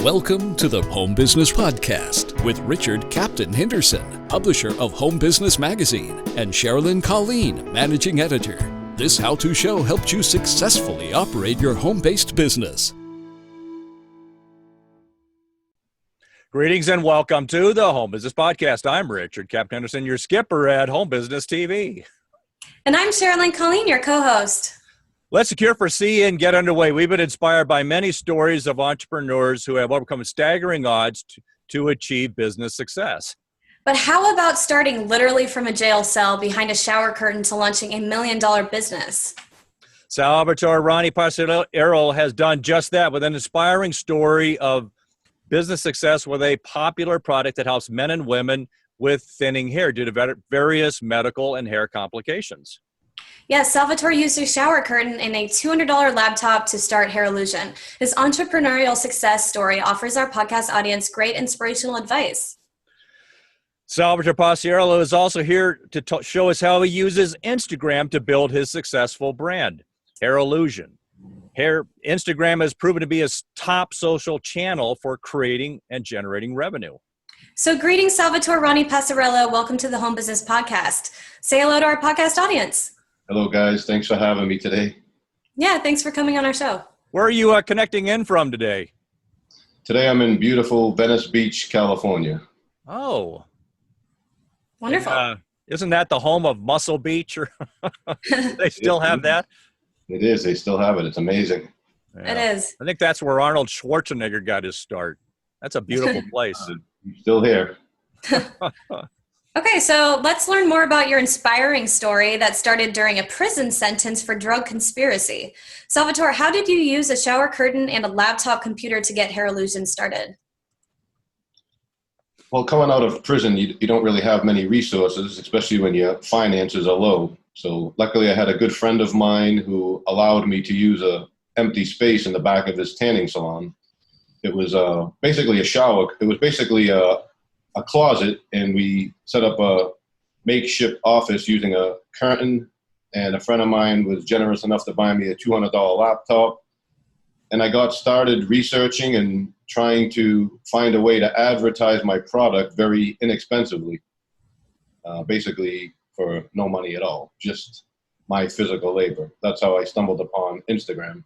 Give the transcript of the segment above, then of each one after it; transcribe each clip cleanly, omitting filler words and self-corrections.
Welcome to the Home Business Podcast with Richard Captain Henderson, publisher of Home Business Magazine, and Sherilyn Colleen, managing editor. This how-to show helps you successfully operate your home-based business. Greetings and welcome to the Home Business Podcast. I'm Richard Captain Henderson, your skipper at Home Business TV. And I'm Sherilyn Colleen, your co-host. Let's secure, foresee, and get underway. We've been inspired by many stories of entrepreneurs who have overcome staggering odds to achieve business success. But how about starting literally from a jail cell behind a shower curtain to launching $1 million business? Salavatore Ronnie Passariello has done just that with an inspiring story of business success with a popular product that helps men and women with thinning hair due to various medical and hair complications. Yes, Salvatore used a shower curtain and a $200 laptop to start Hair Illusion. His entrepreneurial success story offers our podcast audience great inspirational advice. Salvatore Passariello is also here to show us how he uses Instagram to build his successful brand, Hair Illusion. Instagram has proven to be his top social channel for creating and generating revenue. So greetings, Salvatore, Ronnie, Passarella. Welcome to the Home Business Podcast. Say hello to our podcast audience. Hello, guys. Thanks for having me today. Yeah, thanks for coming on our show. Where are you connecting in from today? Today I'm in beautiful Venice Beach, California. Oh. Wonderful. And, isn't that the home of Muscle Beach? Or they still have that? It is. They still have it. It's amazing. Yeah. It is. I think that's where Arnold Schwarzenegger got his start. That's a beautiful place. Still here. Okay, so let's learn more about your inspiring story that started during a prison sentence for drug conspiracy. Salvatore, how did you use a shower curtain and a laptop computer to get Hair Illusion started? Well, coming out of prison, you don't really have many resources, especially when your finances are low. So luckily I had a good friend of mine who allowed me to use a empty space in the back of his tanning salon. It was basically a shower. It was basically a closet, and we set up a makeshift office using a curtain, and a friend of mine was generous enough to buy me a $200 laptop. And I got started researching and trying to find a way to advertise my product very inexpensively, basically for no money at all, just my physical labor. That's how I stumbled upon Instagram.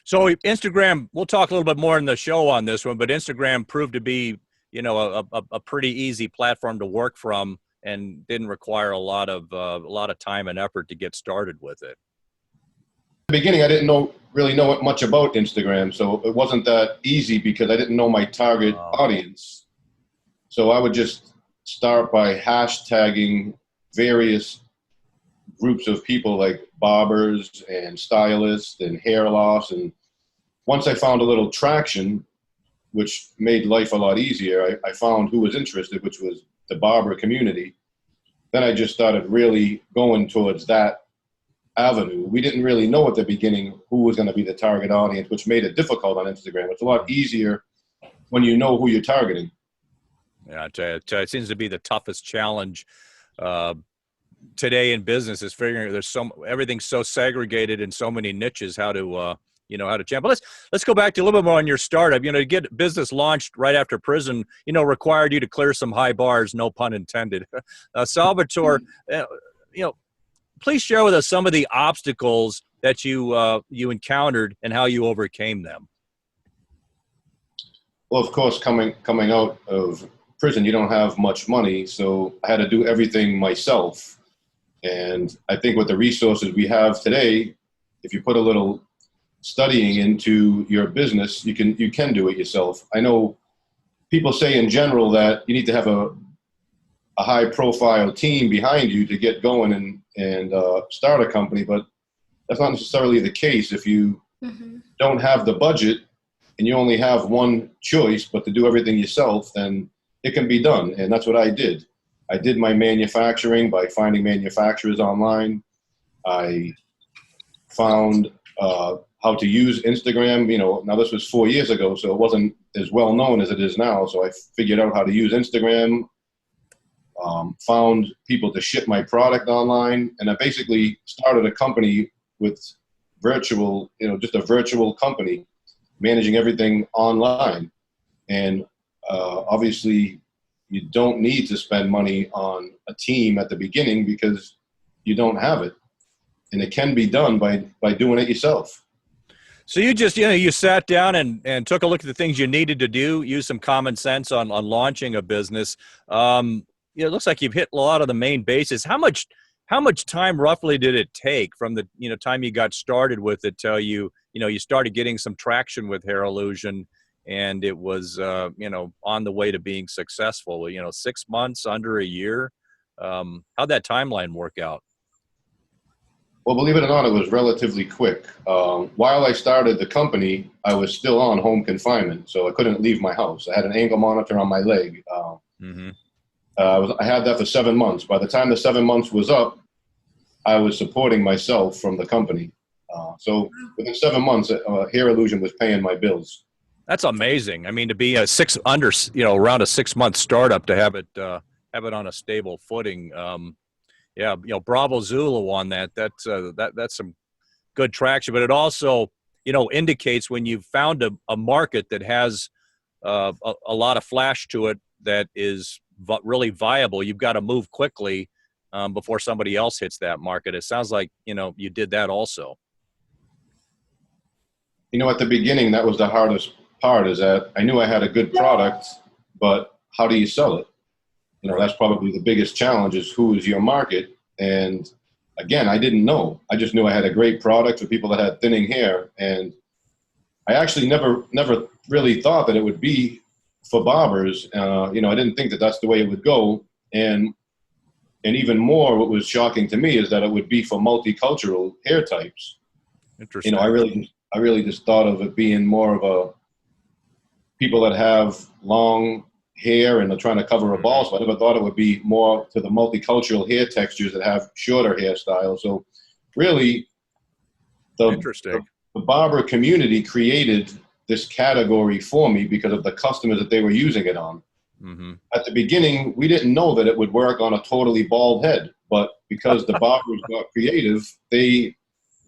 So Instagram, we'll talk a little bit more in the show on this one, but Instagram proved to be, a pretty easy platform to work from and didn't require a lot of time and effort to get started with it. In the beginning, I didn't really know much about Instagram, so it wasn't that easy because I didn't know my target audience. So I would just start by hashtagging various groups of people like barbers and stylists and hair loss. And once I found a little traction, which made life a lot easier, I found who was interested, which was the barber community. Then I just started really going towards that avenue. We didn't really know at the beginning who was going to be the target audience, which made it difficult on Instagram. It's a lot easier when you know who you're targeting. Yeah, it seems to be the toughest challenge today in business is figuring everything's so segregated in so many niches, how to champ. But let's go back to a little bit more on your startup. To get business launched right after prison, required you to clear some high bars, no pun intended. Salvatore, please share with us some of the obstacles that you encountered and how you overcame them. Well, of course, coming out of prison, you don't have much money, so I had to do everything myself. And I think with the resources we have today, if you put a little studying into your business, you can do it yourself. I know people say in general that you need to have a high profile team behind you to get going and start a company, but that's not necessarily the case. If you don't have the budget and you only have one choice, but to do everything yourself, then it can be done. And that's what I did. I did my manufacturing by finding manufacturers online. I found how to use Instagram. Now this was 4 years ago, so it wasn't as well known as it is now. So I figured out how to use Instagram, found people to ship my product online, and I basically started a company with just a virtual company managing everything online. And obviously, you don't need to spend money on a team at the beginning because you don't have it. And it can be done by doing it yourself. So you just, you sat down and took a look at the things you needed to do, use some common sense on launching a business. It looks like you've hit a lot of the main bases. How much time roughly did it take from the, time you got started with it till you started getting some traction with Hair Illusion and it was, on the way to being successful, 6 months, under a year? How'd that timeline work out? Well, believe it or not, it was relatively quick. While I started the company, I was still on home confinement, so I couldn't leave my house. I had an ankle monitor on my leg. I had that for 7 months. By the time the 7 months was up, I was supporting myself from the company. So within 7 months, Hair Illusion was paying my bills. That's amazing. I mean, to be around a 6 month startup, to have it on a stable footing. Yeah, Bravo Zulu on that. That's some good traction. But it also, indicates when you've found a market that has a lot of flash to it that is really viable, you've got to move quickly before somebody else hits that market. It sounds like, you did that also. At the beginning, that was the hardest part, is that I knew I had a good product, but how do you sell it? That's probably the biggest challenge, is who is your market? And again, I didn't know. I just knew I had a great product for people that had thinning hair. And I actually never really thought that it would be for barbers. I didn't think that that's the way it would go. And even more, what was shocking to me is that it would be for multicultural hair types. Interesting. I really just thought of it being more of a people that have long hair and they're trying to cover a bald spot. I never thought it would be more to the multicultural hair textures that have shorter hairstyles. So really, the barber community created this category for me because of the customers that they were using it on. At the beginning, we didn't know that it would work on a totally bald head, but because the barbers got creative, they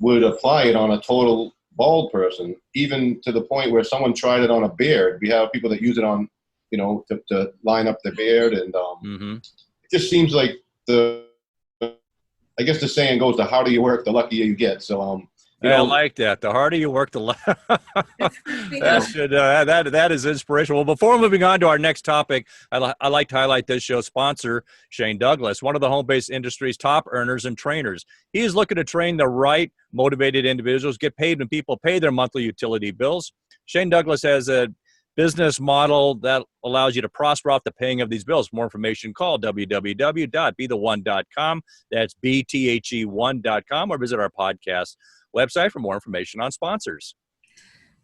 would apply it on a total bald person, even to the point where someone tried it on a beard. We have people that use it on, to line up the beard. And it just seems like I guess the saying goes, the harder you work, the luckier you get. So, I like that. The harder you work, the that is inspirational. Well, before moving on to our next topic, I like to highlight this show's sponsor, Shane Douglas, one of the home-based industry's top earners and trainers. He is looking to train the right motivated individuals, get paid when people pay their monthly utility bills. Shane Douglas has a business model that allows you to prosper off the paying of these bills. For more information, call www.betheone.com. That's BTHE1.com, or visit our podcast website for more information on sponsors.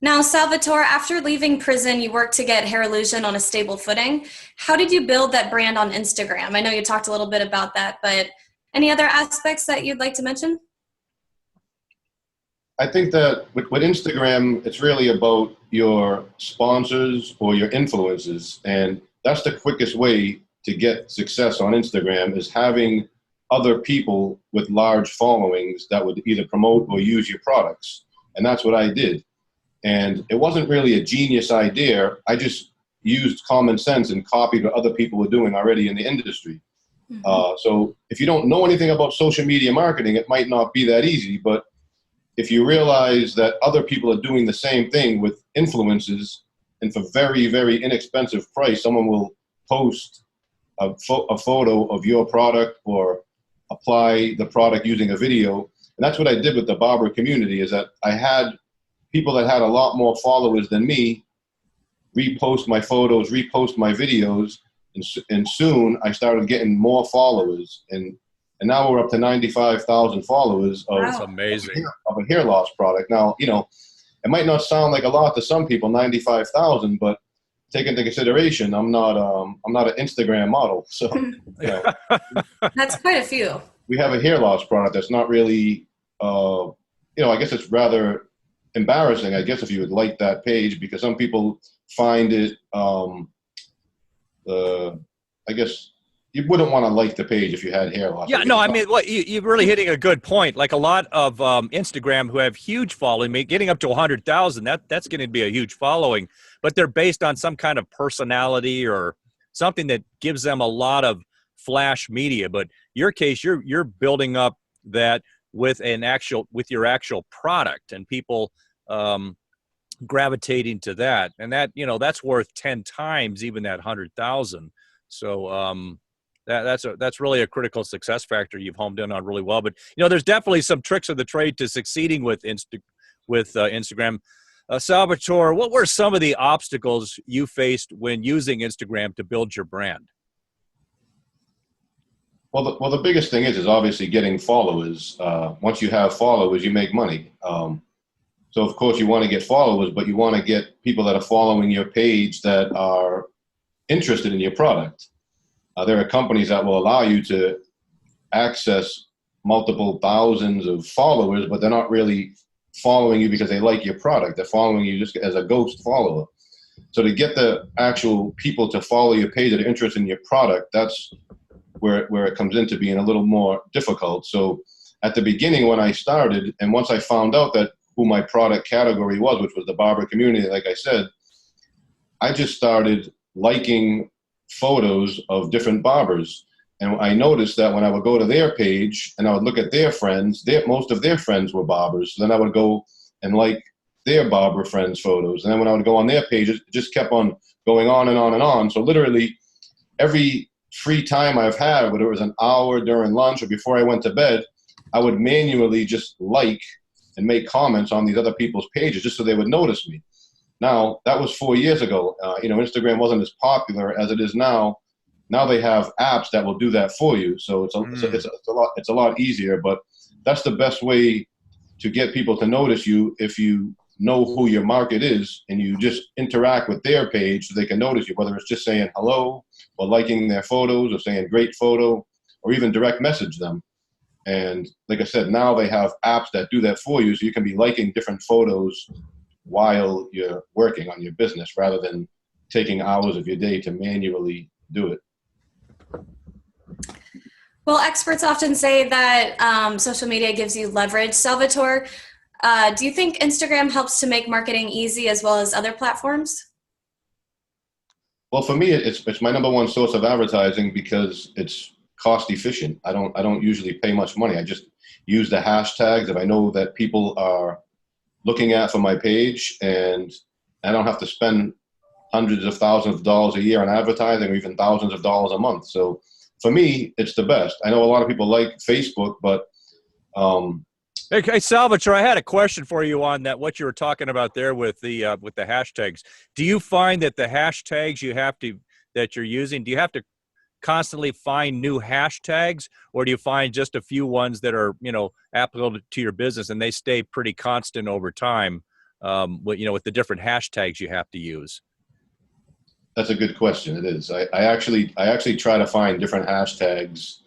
Now, Salvatore, after leaving prison, you worked to get Hair Illusion on a stable footing. How did you build that brand on Instagram? I know you talked a little bit about that, but any other aspects that you'd like to mention? I think that with Instagram, it's really about your sponsors or your influencers. And that's the quickest way to get success on Instagram, is having other people with large followings that would either promote or use your products. And that's what I did. And it wasn't really a genius idea. I just used common sense and copied what other people were doing already in the industry. So if you don't know anything about social media marketing, it might not be that easy. But if you realize that other people are doing the same thing with influencers, and for very, very inexpensive price, someone will post a photo of your product or apply the product using a video. And that's what I did with the barber community, is that I had people that had a lot more followers than me repost my photos, repost my videos, and soon I started getting more followers. And now we're up to 95,000 followers of, That's amazing. Of a hair loss product. Now, it might not sound like a lot to some people, 95,000, but take into consideration, I'm not an Instagram model. So That's quite a few. We have a hair loss product that's not really, I guess it's rather embarrassing, I guess, if you would like that page, because some people find it, you wouldn't want to like the page if you had hair loss. Yeah, no, I mean, what you're really hitting a good point. Like a lot of Instagram who have huge following, getting up to 100,000, that's going to be a huge following, but they're based on some kind of personality or something that gives them a lot of flash media. But your case, you're building up that with your actual product and people gravitating to that, and that that's worth 10 times even that 100,000. So that's really a critical success factor you've homed in on really well. But there's definitely some tricks of the trade to succeeding with Instagram. Salvatore, what were some of the obstacles you faced when using Instagram to build your brand? Well, the biggest thing is obviously getting followers. Once you have followers, you make money. So of course you want to get followers, but you want to get people that are following your page that are interested in your product. There are companies that will allow you to access multiple thousands of followers, but they're not really following you because they like your product. They're following you just as a ghost follower. So to get the actual people to follow your page that are interested in your product, that's where it comes into being a little more difficult. So at the beginning when I started, and once I found out that who my product category was, which was the barber community, like I said, I just started liking photos of different barbers. And I noticed that when I would go to their page and I would look at their friends, most of their friends were barbers. So then I would go and like their barber friends' photos. And then when I would go on their page, it just kept on going on and on and on. So literally every free time I've had, whether it was an hour during lunch or before I went to bed, I would manually just like and make comments on these other people's pages just so they would notice me. Now, that was 4 years ago. Instagram wasn't as popular as it is now. Now they have apps that will do that for you. So it's a lot easier, but that's the best way to get people to notice you if you know who your market is and you just interact with their page so they can notice you, whether it's just saying hello or liking their photos or saying great photo or even direct message them. And like I said, now they have apps that do that for you, so you can be liking different photos while you're working on your business rather than taking hours of your day to manually do it. Well, experts often say that social media gives you leverage. Salvatore, do you think Instagram helps to make marketing easy as well as other platforms? Well, for me, it's my number one source of advertising because it's cost efficient. I don't usually pay much money. I just use the hashtags that I know that people are looking at for my page, and I don't have to spend hundreds of thousands of dollars a year on advertising or even thousands of dollars a month. So for me, it's the best. I know a lot of people like Facebook, but Hey, Salvatore, I had a question for you on that. What you were talking about there with the hashtags. Do you find that the hashtags that you're using, do you have to constantly find new hashtags, or do you find just a few ones that are applicable to your business and they stay pretty constant over time? With the different hashtags you have to use. That's a good question. It is. I actually try to find different hashtags.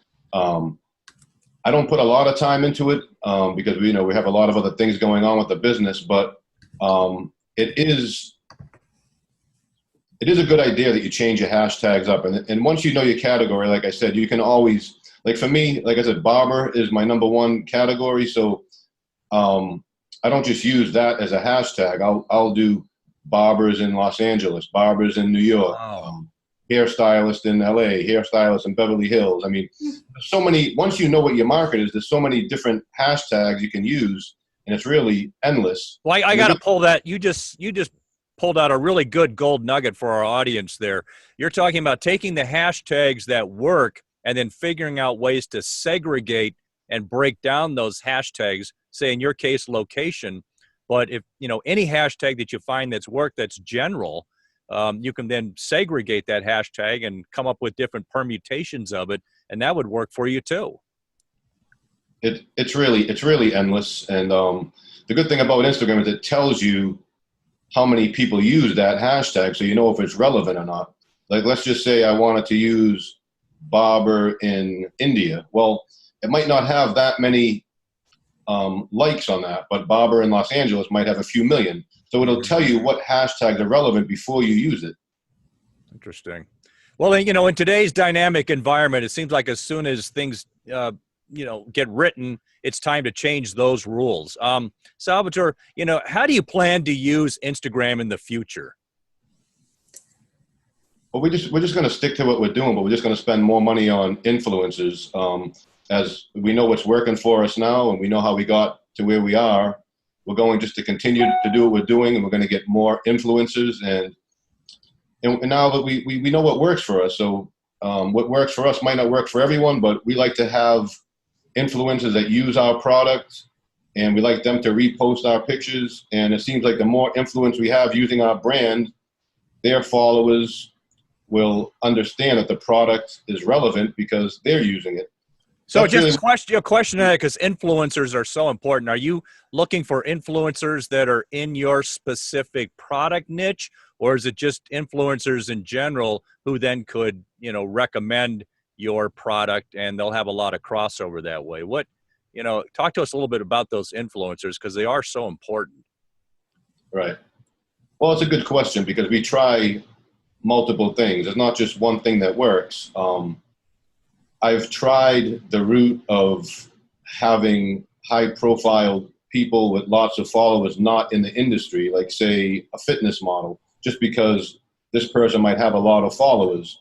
I don't put a lot of time into it because we have a lot of other things going on with the business, but it is a good idea that you change your hashtags up. And once you know your category, like I said, you can always, like for me, like I said, barber is my number one category. So I don't just use that as a hashtag. I'll do barbers in Los Angeles, barbers in New York, hairstylist in LA, hairstylist in Beverly Hills. I mean, so many, once you know what your market is, there's so many different hashtags you can use, and it's really endless. Well, I got to pull that. You just pulled out a really good gold nugget for our audience there. You're talking about taking the hashtags that work and then figuring out ways to segregate and break down those hashtags, say in your case, location. But if, any hashtag that you find that's worked, that's general, you can then segregate that hashtag and come up with different permutations of it. And that would work for you too. It's really endless. And the good thing about Instagram is it tells you how many people use that hashtag, so you know if it's relevant or not. Like, let's just say I wanted to use barber in India. Well, it might not have that many likes on that, but barber in Los Angeles might have a few million. So it'll tell you what hashtags are relevant before you use it. Interesting. Well, in today's dynamic environment, it seems like as soon as things, get written, it's time to change those rules. Salvatore, how do you plan to use Instagram in the future? Well, we're just going to stick to what we're doing, but we're just going to spend more money on influencers. As we know what's working for us now, and we know how we got to where we are, we're going just to continue to do what we're doing, and we're going to get more influencers. And now that we know what works for us, so what works for us might not work for everyone, but we like to have influencers that use our product, and we like them to repost our pictures. And it seems like the more influence we have using our brand, their followers will understand that the product is relevant because they're using it. So just a question on that, because influencers are so important. Are you looking for influencers that are in your specific product niche, or is it just influencers in general who then could, recommend your product and they'll have a lot of crossover that way? Talk to us a little bit about those influencers, because they are so important. Right. Well, it's a good question because we try multiple things. It's not just one thing that works. I've tried the route of having high-profile people with lots of followers not in the industry, like, say, a fitness model, just because this person might have a lot of followers.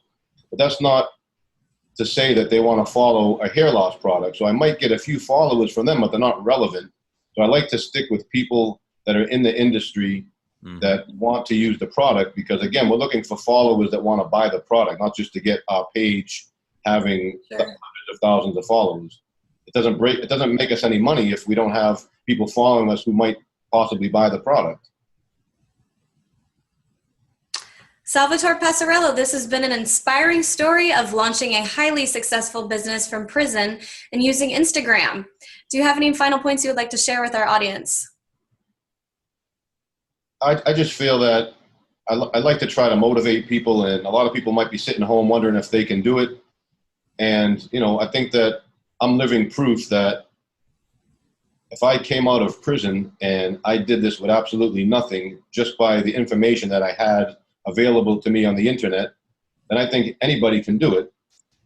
But that's not to say that they want to follow a hair loss product. So I might get a few followers from them, but they're not relevant. So I like to stick with people that are in the industry that want to use the product, because, again, we're looking for followers that want to buy the product, not just to get our page having hundreds of thousands of followers. It doesn't make us any money if we don't have people following us who might possibly buy the product. Salvatore Passariello, this has been an inspiring story of launching a highly successful business from prison and using Instagram. Do you have any final points you would like to share with our audience? I just feel that I like to try to motivate people, and a lot of people might be sitting home wondering if they can do it. And, I think that I'm living proof that if I came out of prison and I did this with absolutely nothing, just by the information that I had available to me on the internet, then I think anybody can do it.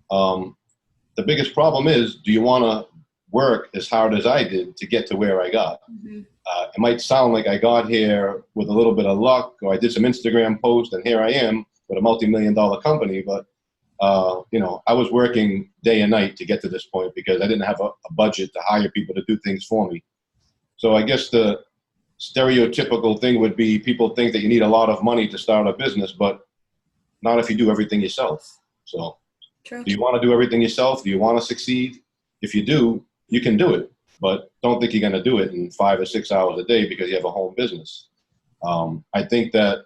The biggest problem is, do you want to work as hard as I did to get to where I got? It might sound like I got here with a little bit of luck, or I did some Instagram post and here I am with a multi-million-dollar company, but I was working day and night to get to this point because I didn't have a budget to hire people to do things for me. So I guess the stereotypical thing would be people think that you need a lot of money to start a business, but not if you do everything yourself. So True. Do you want to do everything yourself? Do you want to succeed? If you do, you can do it, but don't think you're going to do it in 5 or 6 hours a day because you have a home business. I think that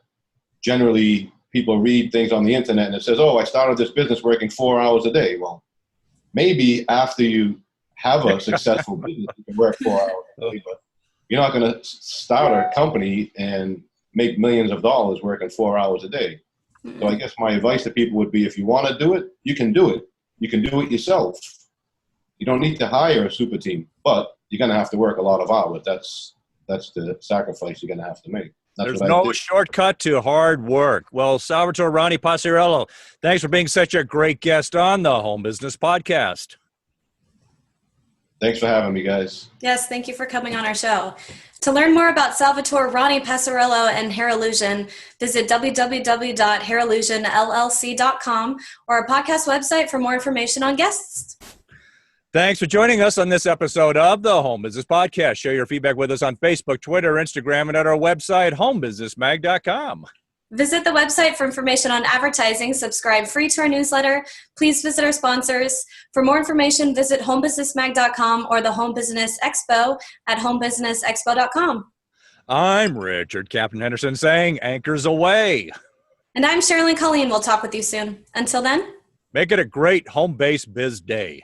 generally people read things on the internet and it says, oh, I started this business working 4 hours a day. Well, maybe after you have a successful business, you can work 4 hours a day, but you're not going to start a company and make millions of dollars working 4 hours a day. So I guess my advice to people would be, if you want to do it, you can do it. You can do it yourself. You don't need to hire a super team, but you're going to have to work a lot of hours. That's the sacrifice you're going to have to make. There's no shortcut to hard work. Well, Salvatore, Ronnie, Passariello, thanks for being such a great guest on the Home Business Podcast. Thanks for having me, guys. Yes, thank you for coming on our show. To learn more about Salvatore, Ronnie, Passariello, and Hair Illusion, visit www.hairillusionllc.com or our podcast website for more information on guests. Thanks for joining us on this episode of the Home Business Podcast. Share your feedback with us on Facebook, Twitter, Instagram, and at our website, homebusinessmag.com. Visit the website for information on advertising. Subscribe free to our newsletter. Please visit our sponsors. For more information, visit homebusinessmag.com or the Home Business Expo at homebusinessexpo.com. I'm Richard Captain Henderson saying anchors away. And I'm Sherilyn Colleen. We'll talk with you soon. Until then, make it a great home-based biz day.